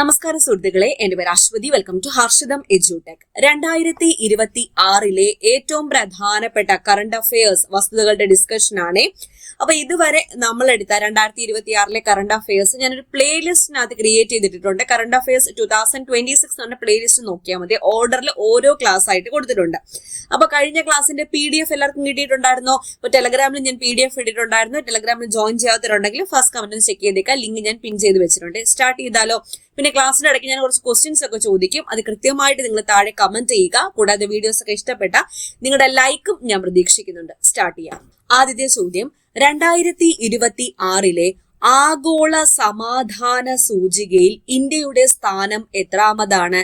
നമസ്കാരം സുഹൃത്തുക്കളെ, എന്റെ പേര് Aswathi. Welcome to Harshitham edutech. 2026 ഏറ്റവും പ്രധാനപ്പെട്ട കറണ്ട് അഫയേഴ്സ് വസ്തുതകളുടെ ഡിസ്കഷൻ ആണ്. അപ്പൊ ഇതുവരെ നമ്മൾ എടുത്ത 2026 കറണ്ട് അഫയേഴ്സ് ഞാനൊരു പ്ലേലിസ്റ്റിനകത്ത് ക്രിയേറ്റ് ചെയ്തിട്ടുണ്ട്. കറണ്ട് അഫയേഴ്സ് 2026 എന്ന പ്ലേലിസ്റ്റ് നോക്കിയാൽ മതി. ഓർഡറിൽ ഓരോ ക്ലാസ് ആയിട്ട് കൊടുത്തിട്ടുണ്ട്. അപ്പൊ കഴിഞ്ഞ ക്ലാസ്സിന്റെ PDF എല്ലാവർക്കും കിട്ടിയിട്ടുണ്ടായിരുന്നോ? ഇപ്പൊ ടെലഗ്രാമിൽ ഞാൻ PDF ഇട്ടിട്ടുണ്ടായിരുന്നു. ടെലഗ്രാമിൽ ജോയിൻ ചെയ്യാത്തവരുണ്ടെങ്കിൽ ഫസ്റ്റ് കമന്റിൽ ചെക്ക് ചെയ്തേക്കാം. ലിങ്ക് ഞാൻ പിൻ ചെയ്ത് വെച്ചിട്ടുണ്ട്. സ്റ്റാർട്ട് ചെയ്താലോ? പിന്നെ ക്ലാസ്സിന്റെ ഇടയ്ക്ക് ഞാൻ കുറച്ച് ക്വസ്റ്റ്യൻസ് ഒക്കെ ചോദിക്കും. അത് കൃത്യമായിട്ട് നിങ്ങൾ താഴെ കമന്റ് ചെയ്യുക. കൂടാതെ വീഡിയോസ് ഒക്കെ ഇഷ്ടപ്പെട്ട നിങ്ങളുടെ ലൈക്കും ഞാൻ പ്രതീക്ഷിക്കുന്നുണ്ട്. സ്റ്റാർട്ട് ചെയ്യാം. ആദ്യത്തെ ചോദ്യം, 2026 ആഗോള സമാധാന സൂചികയിൽ ഇന്ത്യയുടെ സ്ഥാനം എത്രാമതാണ്?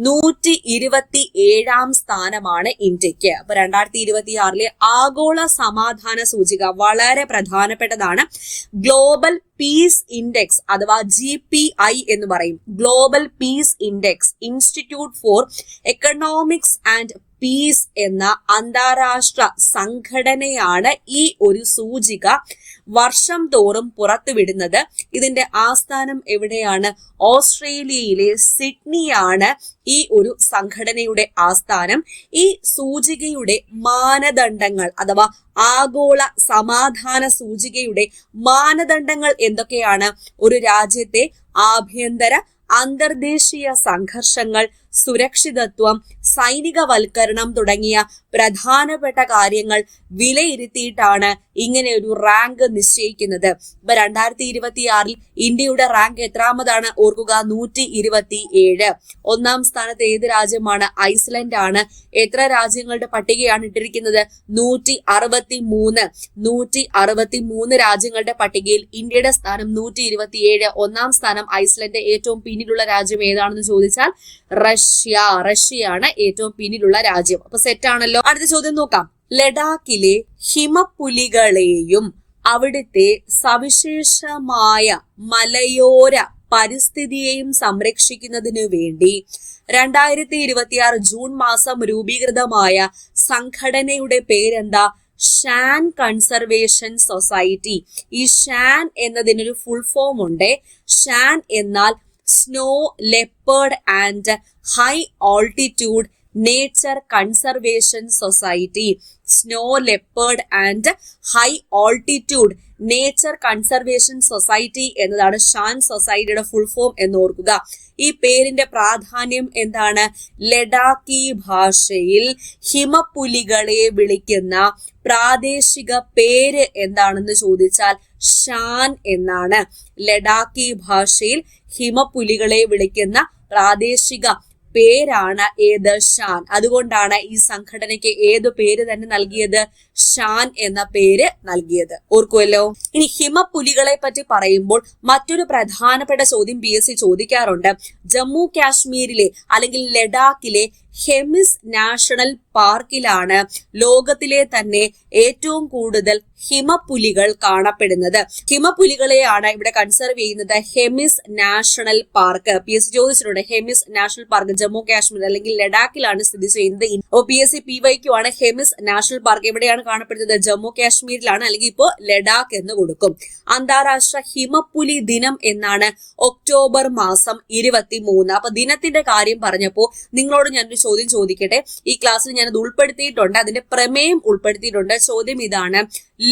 127 സ്ഥാനമാണ് ഇന്ത്യക്ക്. അപ്പൊ 2026 ആഗോള സമാധാന സൂചിക വളരെ പ്രധാനപ്പെട്ടതാണ്. ഗ്ലോബൽ പീസ് ഇൻഡെക്സ് അഥവാ GPI എന്ന് പറയും. Global piece index, institute four economics and piece എന്ന അന്താരാഷ്ട്ര സംഘടനയാണ് ഈ ഒരു സൂചിക വർഷം തോറും പുറത്തുവിടുന്നത്. ഇതിന്റെ ആസ്ഥാനം എവിടെയാണ്? ഓസ്ട്രേലിയയിലെ സിഡ്നിയാണ് ഈ ഒരു സംഘടനയുടെ ആസ്ഥാനം. ഈ സൂചികയുടെ മാനദണ്ഡങ്ങൾ അഥവാ ആഗോള സമാധാന സൂചികയുടെ മാനദണ്ഡങ്ങൾ എന്തൊക്കെയാണ്? ഒരു രാജ്യത്തെ ആഭ്യന്തര അന്തർദേശീയ സംഘർഷങ്ങൾ, സുരക്ഷിതത്വം, സൈനികവൽക്കരണം തുടങ്ങിയ പ്രധാനപ്പെട്ട കാര്യങ്ങൾ വിലയിരുത്തിയിട്ടാണ് ഇങ്ങനെ ഒരു റാങ്ക് നിശ്ചയിക്കുന്നത്. ഇപ്പൊ 2026 ഇന്ത്യയുടെ റാങ്ക് എത്രാമതാണ്? ഓർക്കുക, 127. ഒന്നാം സ്ഥാനത്ത് ഏത് രാജ്യമാണ്? ഐസ്ലൻഡ് ആണ്. എത്ര രാജ്യങ്ങളുടെ പട്ടികയാണ് ഇട്ടിരിക്കുന്നത്? 163. 163 രാജ്യങ്ങളുടെ പട്ടികയിൽ ഇന്ത്യയുടെ സ്ഥാനം 127. ഒന്നാം സ്ഥാനം ഐസ്ലൻഡ്. ഏറ്റവും പിന്നിലുള്ള രാജ്യം ഏതാണെന്ന് ചോദിച്ചാൽ റഷ്യയാണ് ഏറ്റവും പിന്നിലുള്ള രാജ്യം. അപ്പൊ സെറ്റ് ആണല്ലോ. അടുത്ത ചോദ്യം നോക്കാം. ലഡാക്കിലെ ഹിമപ്പുലികളെയും അവിടുത്തെ സവിശേഷമായ മലയോര പരിസ്ഥിതിയെയും സംരക്ഷിക്കുന്നതിനു വേണ്ടി 2026 ജൂൺ മാസം രൂപീകൃതമായ സംഘടനയുടെ പേരെന്താ? SHAN conservation society. ഈ ഷാൻ എന്നതിനൊരു ഫുൾ ഫോം ഉണ്ട്. ഷാൻ എന്നാൽ snow leopard and high altitude nature conservation society. Snow leopard and high altitude nature conservation society എന്നതാണ് ഷാൻ സൊസൈറ്റിയുടെ ഫുൾ ഫോം എന്ന് ഓർക്കുക. ഈ പേരിന്റെ പ്രാധാന്യം എന്താണ്? ലഡാക്കി ഭാഷയിൽ ഹിമപ്പുലികളെ വിളിക്കുന്ന പ്രാദേശിക പേര് എന്താണെന്ന് ചോദിച്ചാൽ ഷാൻ എന്നാണ്. ലഡാക്കി ഭാഷയിൽ ഹിമപ്പുലികളെ വിളിക്കുന്ന പ്രാദേശിക പേരാണ് ഏത്? ഷാൻ. അതുകൊണ്ടാണ് ഈ സംഘടനയ്ക്ക് ഏത് പേര് തന്നെ നൽകിയത്? ഷാൻ എന്ന പേര് നൽകിയത്. ഓർക്കുമല്ലോ. ഇനി ഹിമപ്പുലികളെ പറ്റി പറയുമ്പോൾ മറ്റൊരു പ്രധാനപ്പെട്ട ചോദ്യം PSC ചോദിക്കാറുണ്ട്. ജമ്മു കാശ്മീരിലെ അല്ലെങ്കിൽ ലഡാക്കിലെ ഹെമിസ് നാഷണൽ പാർക്കിലാണ് ലോകത്തിലെ തന്നെ ഏറ്റവും കൂടുതൽ ഹിമപ്പുലികൾ കാണപ്പെടുന്നത്. ഹിമപ്പുലികളെയാണ് ഇവിടെ കൺസർവ് ചെയ്യുന്നത് ഹെമിസ് നാഷണൽ പാർക്ക്. PSC ചോദിച്ചിട്ടുണ്ട്. ഹെമിസ് നാഷണൽ പാർക്ക് ജമ്മു കാശ്മീർ അല്ലെങ്കിൽ ലഡാക്കിലാണ് സ്ഥിതി ചെയ്യുന്നത്. അപ്പോൾ PSC PYQ ആണ്. ഹെമിസ് നാഷണൽ പാർക്ക് എവിടെയാണ് കാണപ്പെടുന്നത്? ജമ്മു കാശ്മീരിലാണ്. അല്ലെങ്കിൽ ഇപ്പോൾ ലഡാക്ക് എന്ന് കൊടുക്കും. അന്താരാഷ്ട്ര ഹിമപ്പുലി ദിനം എന്നാണ് ഒക്ടോബർ മാസം 23. അപ്പൊ ദിനത്തിന്റെ കാര്യം പറഞ്ഞപ്പോ നിങ്ങളോട് ഞാനൊരു ചോദ്യം ചോദിക്കട്ടെ. ഈ ക്ലാസ്സിൽ ഞാനത് ഉൾപ്പെടുത്തിയിട്ടുണ്ട്. അതിന്റെ പ്രമേയം ഉൾപ്പെടുത്തിയിട്ടുണ്ട്. ചോദ്യം ഇതാണ്: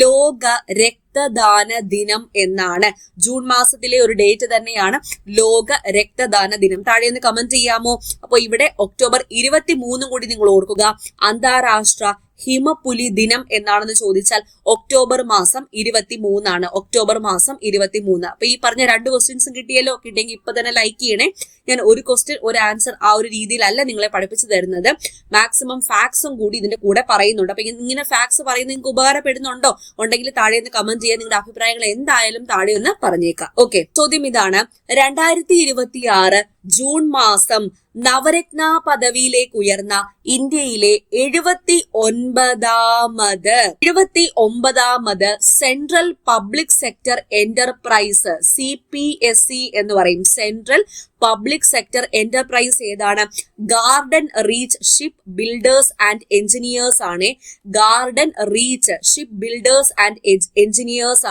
ലോക രക്തദാന ദിനം എന്നാണ്. ജൂൺ മാസത്തിലെ ഒരു ഡേറ്റ് തന്നെയാണ് ലോക രക്തദാന ദിനം. താഴെ ഒന്ന് കമന്റ് ചെയ്യാമോ? അപ്പൊ ഇവിടെ ഒക്ടോബർ 23 കൂടി നിങ്ങൾ ഓർക്കുക. അന്താരാഷ്ട്ര ഹിമപ്പുലി ദിനം എന്നാണെന്ന് ചോദിച്ചാൽ ഒക്ടോബർ മാസം 23 ആണ്. ഒക്ടോബർ മാസം 23. അപ്പൊ ഈ പറഞ്ഞ 2 ക്വസ്റ്റ്യൻസും കിട്ടിയല്ലോ. കിട്ടിയെങ്കിൽ ഇപ്പൊ തന്നെ ലൈക്ക് ചെയ്യണേ. ഞാൻ ഒരു ക്വസ്റ്റ്യൻ ഒരു ആൻസർ ആ ഒരു രീതിയിലല്ല നിങ്ങളെ പഠിപ്പിച്ചു തരുന്നത്. മാക്സിമം ഫാക്ട്സും കൂടി ഇതിന്റെ കൂടെ പറയുന്നുണ്ട്. അപ്പൊ ഇങ്ങനെ ഫാക്ട്സ് പറയുന്നത് നിങ്ങൾക്ക് ഉപകാരപ്പെടുന്നുണ്ടോ? ഉണ്ടെങ്കിൽ താഴെ ഒന്ന് കമന്റ് ചെയ്യാൻ. നിങ്ങളുടെ അഭിപ്രായങ്ങൾ എന്തായാലും താഴെ ഒന്ന് പറഞ്ഞേക്കാം. ഓക്കെ, ചോദ്യം ഇതാണ്: 2026 ജൂൺ മാസം നവരത്ന പദവിയിലേക്ക് ഉയർന്ന ഇന്ത്യയിലെ 79ാമത് central public sector enterprise CPSE എന്ന് പറയും. സെൻട്രൽ പബ്ലിക് സെക്ടർ എന്റർപ്രൈസ് ഏതാണ്? ഗാർഡൻ റീച്ച് ഷിപ്പ് ബിൽഡേഴ്സ് ആൻഡ് എഞ്ചിനീയേഴ്സ് ആണ്. ഗാർഡൻ റീച്ച് ഷിപ്പ് ബിൽഡേഴ്സ് ആൻഡ് എഞ്ചിനീയേഴ്സ്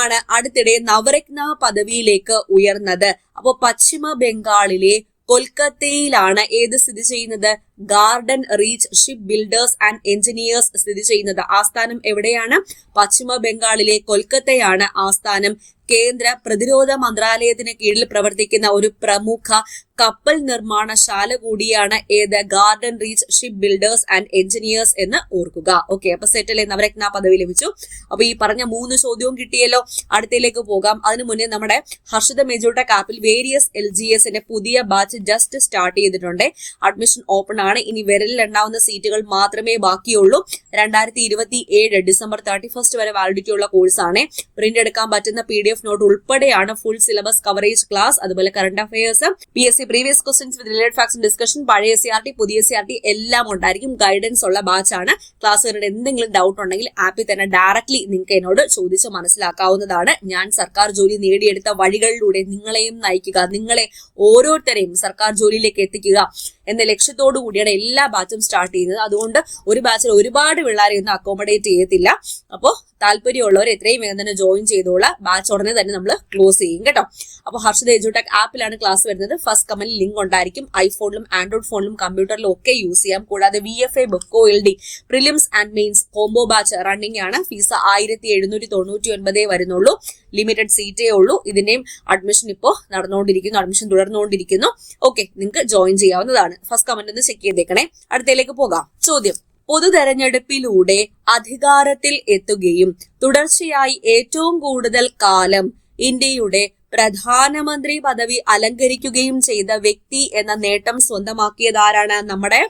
ആണ് അടുത്തിടെ നവരത്ന പദവിയിലേക്ക് ഉയർന്നത്. അപ്പോൾ പശ്ചിമ ബംഗാളിലെ കൊൽക്കത്തയിലാണ് ഏത് സ്ഥിതി ചെയ്യുന്നത്? Garden Reach Shipbuilders and engineers സ്ഥിതി ചെയ്യുന്നത്. ആസ്ഥാനം എവിടെയാണ്? പശ്ചിമ ബംഗാളിലെ കൊൽക്കത്തയാണ് ആസ്ഥാനം. കേന്ദ്ര പ്രതിരോധ മന്ത്രാലയത്തിന് കീഴിൽ പ്രവർത്തിക്കുന്ന ഒരു പ്രമുഖ കപ്പൽ നിർമ്മാണശാല കൂടിയാണ് ഏത്? Garden Reach Shipbuilders and engineers എന്ന് ഓർക്കുക. ഓക്കെ, അപ്പൊ സെറ്റിലെ നവരത്ന പദവി ലഭിച്ചു. അപ്പൊ ഈ പറഞ്ഞ 3 ചോദ്യവും കിട്ടിയല്ലോ. അടുത്തയിലേക്ക് പോകാം. അതിനു മുന്നേ നമ്മുടെ ഹർഷിത മെജൂട്ടക് ആപ്പിൽ വേരിയസ് LGSന്റെ പുതിയ ബാച്ച് ജസ്റ്റ് സ്റ്റാർട്ട് ചെയ്തിട്ടുണ്ട്. അഡ്മിഷൻ ഓപ്പൺ ആണ്. ഇനി വിരലിലുണ്ടാവുന്ന സീറ്റുകൾ മാത്രമേ ബാക്കിയുള്ളൂ. 2027 ഡിസംബർ 31 വരെ വാലിഡിറ്റി ഉള്ള കോഴ്സാണ്. പ്രിന്റ് എടുക്കാൻ പറ്റുന്ന PDF നോട്ട് ഉൾപ്പെടെയാണ് ഫുൾ സിലബസ് കവറേജ് ക്ലാസ്. അതുപോലെ current affairs, PSC previous questions with related facts discussion, പഴയ CRT പുതിയ CRT എല്ലാം ഉണ്ടായിരിക്കും. ഗൈഡൻസ് ഉള്ള ബാച്ചാണ്. ക്ലാസ്സുകളുടെ എന്തെങ്കിലും ഡൗട്ട് ഉണ്ടെങ്കിൽ ആപ്പിൽ തന്നെ ഡയറക്ട്ലി നിങ്ങൾക്ക് എന്നോട് ചോദിച്ച് മനസ്സിലാക്കാവുന്നതാണ്. ഞാൻ സർക്കാർ ജോലി നേടിയെടുത്ത വഴികളിലൂടെ നിങ്ങളെയും നയിക്കുക, നിങ്ങളെ ഓരോരുത്തരെയും സർക്കാർ ജോലിയിലേക്ക് എത്തിക്കുക എന്ന ലക്ഷ്യത്തോടു കൂടിയാണ് എല്ലാ ബാച്ചും സ്റ്റാർട്ട് ചെയ്യുന്നത്. അതുകൊണ്ട് ഒരു ബാച്ചിൽ ഒരുപാട് പിള്ളേരെ ഒന്നും അക്കോമഡേറ്റ് ചെയ്യത്തില്ല. അപ്പോൾ താല്പര്യമുള്ളവർ എത്രയും വേഗം തന്നെ ജോയിൻ ചെയ്തോളാം. ബാച്ച് ഉടനെ തന്നെ നമ്മൾ ക്ലോസ് ചെയ്യും കേട്ടോ. അപ്പോൾ ഹർഷിത എജുടെക് ആപ്പിലാണ് ക്ലാസ് വരുന്നത്. ഫസ്റ്റ് കമന്റിൽ ലിങ്ക് ഉണ്ടായിരിക്കും. ഐഫോണിലും ആൻഡ്രോയിഡ് ഫോണിലും കമ്പ്യൂട്ടറിലും ഒക്കെ യൂസ് ചെയ്യാം. കൂടാതെ VFA ബുക്കോ LD prelims and mains combo batch running ആണ്. ഫീസ് 1799 വരുന്നുള്ളൂ. ലിമിറ്റഡ് സീറ്റേ ഉള്ളൂ. ഇതിന്റെയും അഡ്മിഷൻ ഇപ്പോൾ നടന്നുകൊണ്ടിരിക്കുന്നു. അഡ്മിഷൻ തുടർന്നുകൊണ്ടിരിക്കുന്നു. ഓക്കെ, നിങ്ങൾക്ക് ജോയിൻ ചെയ്യാവുന്നതാണ്. ഫസ്റ്റ് കമന്റ് ഒന്ന് ചെക്ക് ചെയ്തേക്കണേ. അടുത്തയിലേക്ക് പോകാം. ചോദ്യം: പൊതുതെരഞ്ഞെടുപ്പിലൂടെ അധികാരത്തിൽ എത്തുകയും തുടർച്ചയായി ഏറ്റവും കൂടുതൽ കാലം ഇന്ത്യയുടെ പ്രധാനമന്ത്രി പദവി അലങ്കരിക്കുകയും ചെയ്ത വ്യക്തി എന്ന നേട്ടം സ്വന്തമാക്കിയതാരാണ്? നമ്മുടെ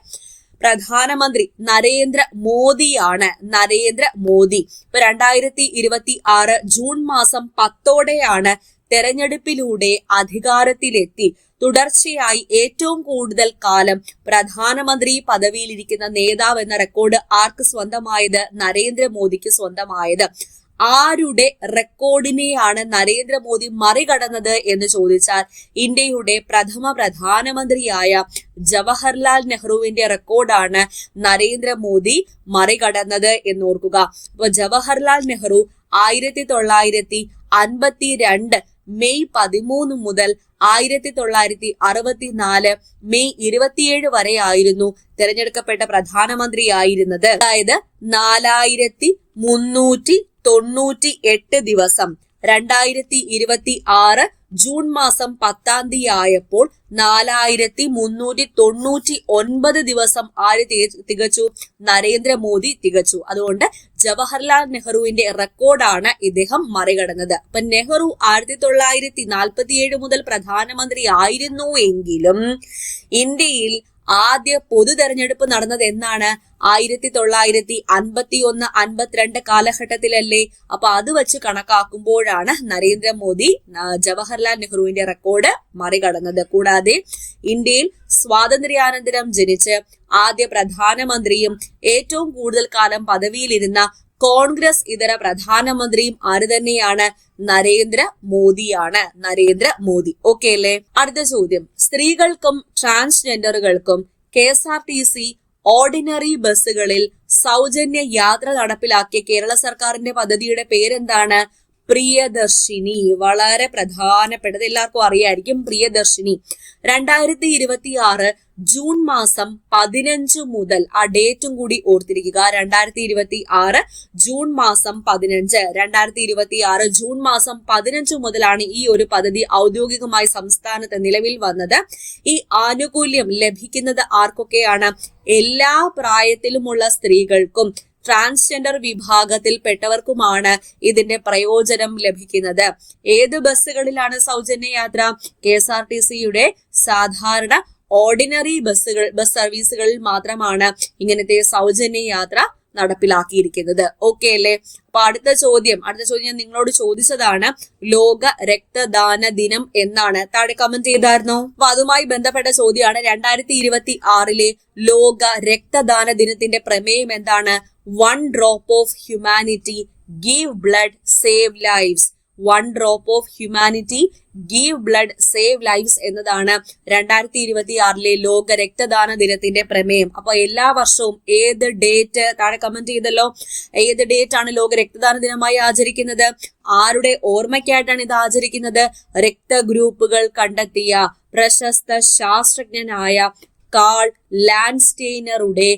പ്രധാനമന്ത്രി നരേന്ദ്ര മോദിയാണ്. നരേന്ദ്ര മോദി. ഇപ്പൊ 2026 ജൂൺ മാസം 10 തെരഞ്ഞെടുപ്പിലൂടെ അധികാരത്തിലെത്തി തുടർച്ചയായി ഏറ്റവും കൂടുതൽ കാലം പ്രധാനമന്ത്രി പദവിയിലിരിക്കുന്ന നേതാവ് എന്ന റെക്കോർഡ് ആർക്ക് സ്വന്തമായത്? നരേന്ദ്രമോദിക്ക് സ്വന്തമായത്. ആരുടെ റെക്കോർഡിനെയാണ് നരേന്ദ്രമോദി മറികടന്നത് എന്ന് ചോദിച്ചാൽ ഇന്ത്യയുടെ പ്രഥമ പ്രധാനമന്ത്രിയായ ജവഹർലാൽ നെഹ്റുവിന്റെ റെക്കോർഡാണ് നരേന്ദ്രമോദി മറികടന്നത് എന്നോർക്കുക. അപ്പൊ ജവഹർലാൽ നെഹ്റു 1952 മെയ് 13 മുതൽ 1964 മെയ് 27 വരെ ആയിരുന്നു തെരഞ്ഞെടുക്കപ്പെട്ട പ്രധാനമന്ത്രിയായിരുന്നത്. അതായത് 4398 ദിവസം. 2026 ജൂൺ മാസം 10 ആയപ്പോൾ 4399 ദിവസം ആര് തികച്ചു? നരേന്ദ്രമോദി തികച്ചു. അതുകൊണ്ട് ജവഹർലാൽ നെഹ്റുവിന്റെ റെക്കോർഡാണ് ഇദ്ദേഹം മറികടന്നത്. അപ്പൊ നെഹ്റു 1947 മുതൽ പ്രധാനമന്ത്രി ആയിരുന്നു എങ്കിലും ഇന്ത്യയിൽ ആദ്യ പൊതു തെരഞ്ഞെടുപ്പ് നടന്നത് എന്നാണ്? 1951-52 കാലഘട്ടത്തിലല്ലേ? അപ്പൊ അത് വെച്ച് കണക്കാക്കുമ്പോഴാണ് നരേന്ദ്രമോദി ജവഹർലാൽ നെഹ്റുവിന്റെ റെക്കോർഡ് മറികടന്നത്. കൂടാതെ ഇന്ത്യയിൽ സ്വാതന്ത്ര്യാനന്തരം ജനിച്ച് ആദ്യ പ്രധാനമന്ത്രിയും ഏറ്റവും കൂടുതൽ കാലം പദവിയിലിരുന്ന കോൺഗ്രസ് ഇതര പ്രധാനമന്ത്രിയും ആര് തന്നെയാണ്? നരേന്ദ്ര മോദിയാണ്. നരേന്ദ്ര മോദി. ഓക്കെ അല്ലേ? അടുത്ത ചോദ്യം: സ്ത്രീകൾക്കും ട്രാൻസ്ജെൻഡറുകൾക്കും KSRTC ഓർഡിനറി ബസ്സുകളിൽ സൗജന്യ യാത്ര നടപ്പിലാക്കിയ കേരള സർക്കാരിന്റെ പദ്ധതിയുടെ പേരെന്താണ്? പ്രിയദർശിനി. വളരെ പ്രധാനപ്പെട്ടത്, എല്ലാവർക്കും അറിയായിരിക്കും പ്രിയദർശിനി. 2026 ജൂൺ മാസം 15 മുതൽ, ആ ഡേറ്റും കൂടി ഓർത്തിരിക്കുക, 2026 ജൂൺ മാസം 15. 2026 ജൂൺ മാസം 15 മുതലാണ് ഈ ഒരു പദ്ധതി ഔദ്യോഗികമായി സംസ്ഥാനത്ത് നിലവിൽ വന്നത്. ഈ ആനുകൂല്യം ലഭിക്കുന്നത് ആർക്കൊക്കെയാണ്? എല്ലാ പ്രായത്തിലുമുള്ള സ്ത്രീകൾക്കും ട്രാൻസ്ജെൻഡർ വിഭാഗത്തിൽപ്പെട്ടവർക്കുമാണ് ഇതിന്റെ പ്രയോജനം ലഭിക്കുന്നത്. ഏത് ബസ്സുകളിലാണ് സൗജന്യ യാത്ര? KSRTCയുടെ സാധാരണ ഓർഡിനറി ബസ് സർവീസുകളിൽ മാത്രമാണ് ഇങ്ങനത്തെ സൗജന്യ യാത്ര നടപ്പിലാക്കിയിരിക്കുന്നത്. ഓക്കെ അല്ലേ? അപ്പൊ അടുത്ത ചോദ്യം ഞാൻ നിങ്ങളോട് ചോദിച്ചതാണ്, ലോക രക്തദാന ദിനം എന്നാണ്. താഴെ കമന്റ് ചെയ്തായിരുന്നോ? അപ്പൊ അതുമായി ബന്ധപ്പെട്ട ചോദ്യമാണ്. 2026 ലോക രക്തദാന ദിനത്തിന്റെ പ്രമേയം എന്താണ്? 1 drop of humanity, give blood, save lives. 1 drop of humanity, give blood save lives എന്നതാണ് 2026 ലോക രക്തദാന ദിനത്തിന്റെ പ്രമേയം. അപ്പൊ എല്ലാ വർഷവും ഏത് ഡേറ്റ് താഴെ കമന്റ് ചെയ്തല്ലോ, ഏത് ഡേറ്റ് ആണ് ലോക രക്തദാന ദിനമായി ആചരിക്കുന്നത്? ആരുടെ ഓർമ്മയ്ക്കായിട്ടാണ് ഇത് ആചരിക്കുന്നത്? രക്തഗ്രൂപ്പുകൾ കണ്ടെത്തിയ പ്രശസ്ത ശാസ്ത്രജ്ഞനായ കാൾ ലാൻഡ്സ്റ്റെയ്നറുടെ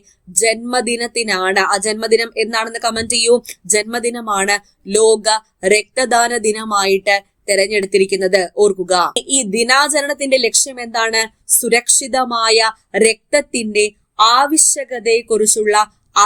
ജന്മദിനത്തിനാണ്. ആ ജന്മദിനം എന്നാണെന്ന് കമന്റ് ചെയ്യൂ. ജന്മദിനമാണ് ലോക രക്തദാന ദിനമായിട്ട് തെരഞ്ഞെടുത്തിരിക്കുന്നത്. ഓർക്കുക, ഈ ദിനാചരണത്തിന്റെ ലക്ഷ്യം എന്താണ്? സുരക്ഷിതമായ രക്തത്തിന്റെ ആവശ്യകതയെക്കുറിച്ചുള്ള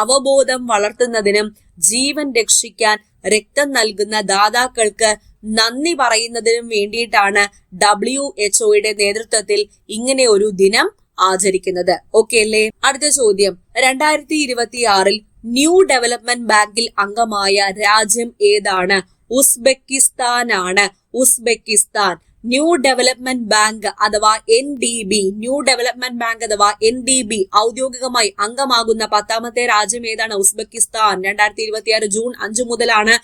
അവബോധം വളർത്തുന്നതിനും ജീവൻ രക്ഷിക്കാൻ രക്തം നൽകുന്ന ദാതാക്കൾക്ക് നന്ദി പറയുന്നതിനും വേണ്ടിയിട്ടാണ് WHO നേതൃത്വത്തിൽ ഇങ്ങനെ ഒരു ദിനം ആചരിക്കുന്നത്. ഓക്കെ അല്ലേ? അടുത്ത ചോദ്യം, 2026 ന്യൂ ഡെവലപ്മെന്റ് ബാങ്കിൽ അംഗമായ രാജ്യം ഏതാണ്? ഉസ്ബെക്കിസ്ഥാൻ ആണ്. ഉസ്ബെക്കിസ്ഥാൻ ന്യൂ ഡെവലപ്മെന്റ് ബാങ്ക് അഥവാ NDB, ന്യൂ ഡെവലപ്മെന്റ് ബാങ്ക് അഥവാ NDB ഔദ്യോഗികമായി അംഗമാകുന്ന 10ാമത്തെ രാജ്യം ഏതാണ്? ഉസ്ബെക്കിസ്ഥാൻ. 2026 ജൂൺ 5 മുതലാണ്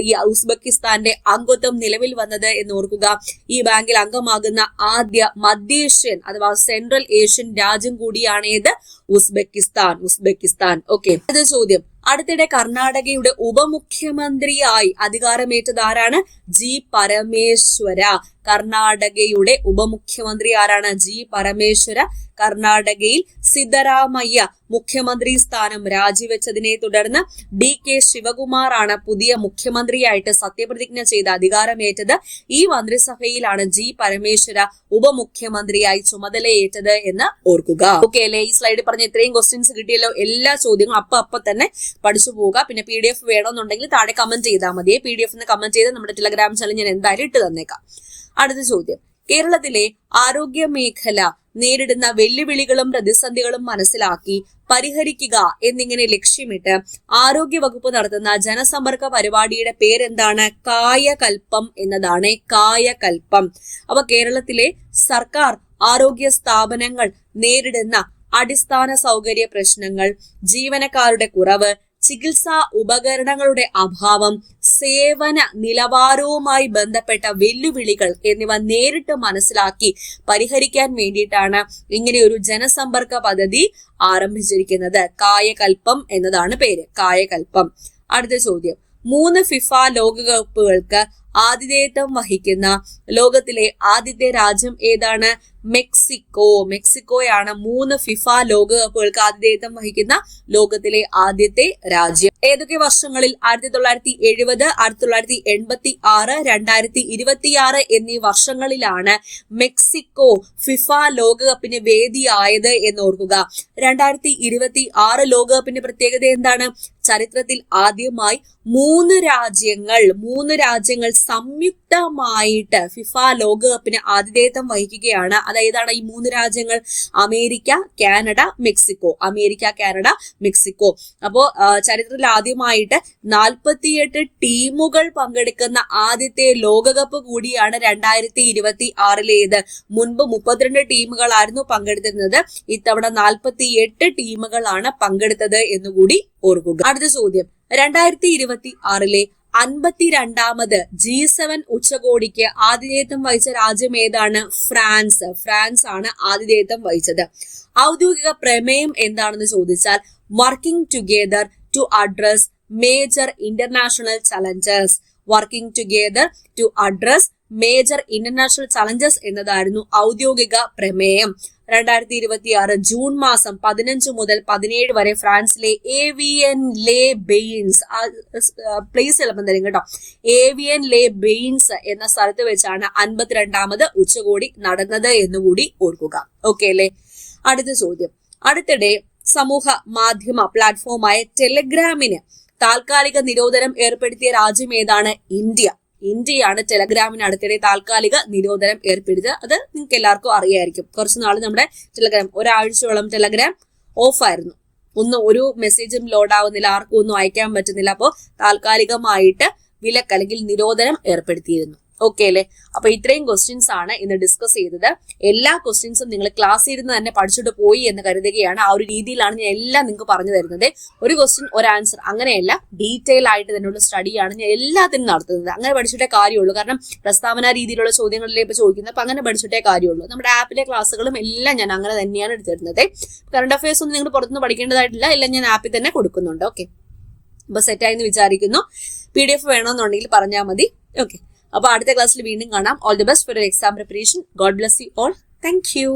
ഈ ഉസ്ബെക്കിസ്ഥാന്റെ അംഗത്വം നിലവിൽ വന്നത് എന്ന് ഓർക്കുക. ഈ ബാങ്കിൽ അംഗമാകുന്ന ആദ്യ മധ്യേഷ്യൻ അഥവാ സെൻട്രൽ ഏഷ്യൻ രാജ്യം കൂടിയാണ് ഏത്? ഉസ്ബെക്കിസ്ഥാൻ. ഉസ്ബെക്കിസ്ഥാൻ. ഓക്കെ. അടുത്ത ചോദ്യം, അടുത്തിടെ കർണാടകയുടെ ഉപമുഖ്യമന്ത്രിയായി അധികാരമേറ്റത് ആരാണ്? ജി പരമേശ്വര. കർണാടകയുടെ ഉപമുഖ്യമന്ത്രി ആരാണ്? ജി പരമേശ്വര. കർണാടകയിൽ സിദ്ധരാമയ്യ മുഖ്യമന്ത്രി സ്ഥാനം രാജിവെച്ചതിനെ തുടർന്ന് DK ശിവകുമാർ ആണ് പുതിയ മുഖ്യമന്ത്രിയായിട്ട് സത്യപ്രതിജ്ഞ ചെയ്ത് അധികാരമേറ്റത്. ഈ മന്ത്രിസഭയിലാണ് ജി പരമേശ്വര ഉപമുഖ്യമന്ത്രിയായി ചുമതലയേറ്റത് എന്ന് ഓർക്കുക. ഓക്കെ അല്ലേ? ഈ സ്ലൈഡിൽ പറഞ്ഞ ഇത്രയും ക്വസ്റ്റ്യൻസ് കിട്ടിയല്ലോ. എല്ലാ ചോദ്യങ്ങളും അപ്പൊ തന്നെ പഠിച്ചു പോവുക. പിന്നെ PDF വേണമെന്നുണ്ടെങ്കിൽ താഴെ കമന്റ് ചെയ്താൽ മതിയെ. PDF കമന്റ് ചെയ്ത് നമ്മുടെ ടെലഗ്രാം ചാനൽ ഞാൻ എന്തായാലും ഇട്ട് തന്നേക്കാം. അടുത്ത ചോദ്യം, കേരളത്തിലെ ആരോഗ്യ മേഖല നേരിടുന്ന വെല്ലുവിളികളും പ്രതിസന്ധികളും മനസ്സിലാക്കി പരിഹരിക്കുക എന്നിങ്ങനെ ലക്ഷ്യമിട്ട് ആരോഗ്യ വകുപ്പ് നടത്തുന്ന ജനസമ്പർക്ക പരിപാടിയുടെ പേരെന്താണ്? കായകൽപ്പം എന്നതാണ്. കായകൽപ്പം. അപ്പൊ കേരളത്തിലെ സർക്കാർ ആരോഗ്യ സ്ഥാപനങ്ങൾ നേരിടുന്ന അടിസ്ഥാന സൗകര്യ പ്രശ്നങ്ങൾ, ജീവനക്കാരുടെ കുറവ്, ചികിത്സാ ഉപകരണങ്ങളുടെ അഭാവം, സേവന നിലവാരവുമായി ബന്ധപ്പെട്ട വെല്ലുവിളികൾ എന്നിവ നേരിട്ട് മനസ്സിലാക്കി പരിഹരിക്കാൻ വേണ്ടിയിട്ടാണ് ഇങ്ങനെ ഒരു ജനസമ്പർക്ക പദ്ധതി ആരംഭിച്ചിരിക്കുന്നത്. കായകൽപ്പം എന്നതാണ് പേര്. കായകൽപ്പം. അടുത്ത ചോദ്യം, 3 ഫിഫ ലോകകപ്പുകൾക്ക് ആതിഥേയത്വം വഹിക്കുന്ന ലോകത്തിലെ ആദ്യത്തെ രാജ്യം ഏതാണ്? മെക്സിക്കോ. മെക്സിക്കോയാണ് 3 ഫിഫ ലോകകപ്പുകൾക്ക് ആതിഥേയത്വം വഹിക്കുന്ന ലോകത്തിലെ ആദ്യത്തെ രാജ്യം. ഏതൊക്കെ വർഷങ്ങളിൽ? 1970, 1986, 2026 എന്നീ വർഷങ്ങളിലാണ് മെക്സിക്കോ ഫിഫ ലോകകപ്പിന് വേദിയായത് എന്ന് ഓർക്കുക. 2026 ലോകകപ്പിന്റെ പ്രത്യേകത എന്താണ്? ചരിത്രത്തിൽ ആദ്യമായി 3 രാജ്യങ്ങൾ സംയുക്തമായിട്ട് ഫിഫ ലോകകപ്പിന് ആതിഥേയത്വം വഹിക്കുകയാണ്. അതായതാണ് ഈ 3 രാജ്യങ്ങൾ? America, Canada, Mexico. America, Canada, Mexico. അപ്പോ ചരിത്രത്തിൽ ആദ്യമായിട്ട് 48 ടീമുകൾ പങ്കെടുക്കുന്ന ആദ്യത്തെ ലോകകപ്പ് കൂടിയാണ് 2026 മുൻപ് 32 ടീമുകളായിരുന്നു പങ്കെടുത്തിരുന്നത്. ഇത്തവണ 48 ടീമുകളാണ് പങ്കെടുത്തത് എന്നുകൂടി ഓർക്കുക. അടുത്ത ചോദ്യം, 2026 52ാമത് G7 ഉച്ചകോടിക്ക് ആതിഥേയത്വം വഹിച്ച രാജ്യം ഏതാണ്? ഫ്രാൻസ്. ഫ്രാൻസ് ആണ് ആതിഥേയത്വം വഹിച്ചത്. ഔദ്യോഗിക പ്രമേയം എന്താണെന്ന് ചോദിച്ചാൽ working together to address major international challenges. Working together to address major international challenges എന്നതായിരുന്നു ഔദ്യോഗിക പ്രമേയം. 2026 ജൂൺ മാസം 15 മുതൽ 17 വരെ ഫ്രാൻസിലെ ഏവിയൻ ലേ ബെയിൻസ്, പ്ലേസ് ചിലപ്പം തരും കേട്ടോ, ഏവിയൻ ലേ ബെയിൻസ് എന്ന സ്ഥലത്ത് വെച്ചാണ് 52ാമത് ഉച്ചകോടി നടന്നത് എന്നുകൂടി ഓർക്കുക. ഓക്കെ അല്ലേ? അടുത്ത ചോദ്യം, അടുത്തിടെ സമൂഹ മാധ്യമ പ്ലാറ്റ്ഫോമായ ടെലഗ്രാമിന് താൽക്കാലിക നിരോധനം ഏർപ്പെടുത്തിയ രാജ്യം ഏതാണ്? ഇന്ത്യ. ഇന്ത്യയാണ് ടെലഗ്രാമിന് അടുത്തിടെ താൽക്കാലിക നിരോധനം ഏർപ്പെടുത്തിയത്. അത് നിങ്ങൾക്ക് എല്ലാവർക്കും അറിയായിരിക്കും. കുറച്ച് നാൾ നമ്മുടെ ടെലഗ്രാം, ഒരാഴ്ചയോളം ടെലഗ്രാം ഓഫായിരുന്നു. ഒരു മെസ്സേജും ലോഡ് ആവുന്നില്ല, ആർക്കും ഒന്നും അയക്കാൻ പറ്റുന്നില്ല. അപ്പോൾ താൽക്കാലികമായിട്ട് വിലക്ക് അല്ലെങ്കിൽ നിരോധനം ഏർപ്പെടുത്തിയിരുന്നു. ഓക്കെ അല്ലേ? അപ്പൊ ഇത്രയും ക്വസ്റ്റ്യൻസ് ആണ് ഇന്ന് ഡിസ്കസ് ചെയ്തത്. എല്ലാ ക്വസ്റ്റ്യൻസും നിങ്ങൾ ക്ലാസ്സിൽ ഇരുന്ന് തന്നെ പഠിച്ചിട്ട് പോയി എന്ന് കരുതുകയാണ്. ആ ഒരു രീതിയിലാണ് ഞാൻ എല്ലാം നിങ്ങൾക്ക് പറഞ്ഞു തരുന്നത്. ഒരു ക്വസ്റ്റ്യൻ ഒരു ആൻസർ അങ്ങനെയല്ല, ഡീറ്റെയിൽ ആയിട്ട് തന്നെയുള്ള സ്റ്റഡിയാണ് ഞാൻ എല്ലാത്തിനും നടത്തുന്നത്. അങ്ങനെ പഠിച്ചിട്ടേ കാര്യമുള്ളൂ. കാരണം പ്രസ്താവന രീതിയിലുള്ള ചോദ്യങ്ങളിലേ ഇപ്പൊ ചോദിക്കുന്നത്. അപ്പൊ അങ്ങനെ പഠിച്ചിട്ടേ കാര്യമുള്ളൂ. നമ്മുടെ ആപ്പിലെ ക്ലാസ്സുകളും എല്ലാം ഞാൻ അങ്ങനെ തന്നെയാണ് എടുത്തിരുന്നത്. കറണ്ട് അഫയേഴ്സ് ഒന്നും നിങ്ങൾ പുറത്തുനിന്ന് പഠിക്കേണ്ടതായിട്ടില്ല, എല്ലാം ഞാൻ ആപ്പിൽ തന്നെ കൊടുക്കുന്നുണ്ട്. ഓക്കെ, അപ്പൊ സെറ്റായി എന്ന് വിചാരിക്കുന്നു. PDF വേണമെന്നുണ്ടെങ്കിൽ പറഞ്ഞാൽ മതി. ഓക്കെ, അപ്പൊ അടുത്ത ക്ലാസ്സിൽ വീണ്ടും കാണാം. All the best for your exam preparation. God bless you all. Thank you.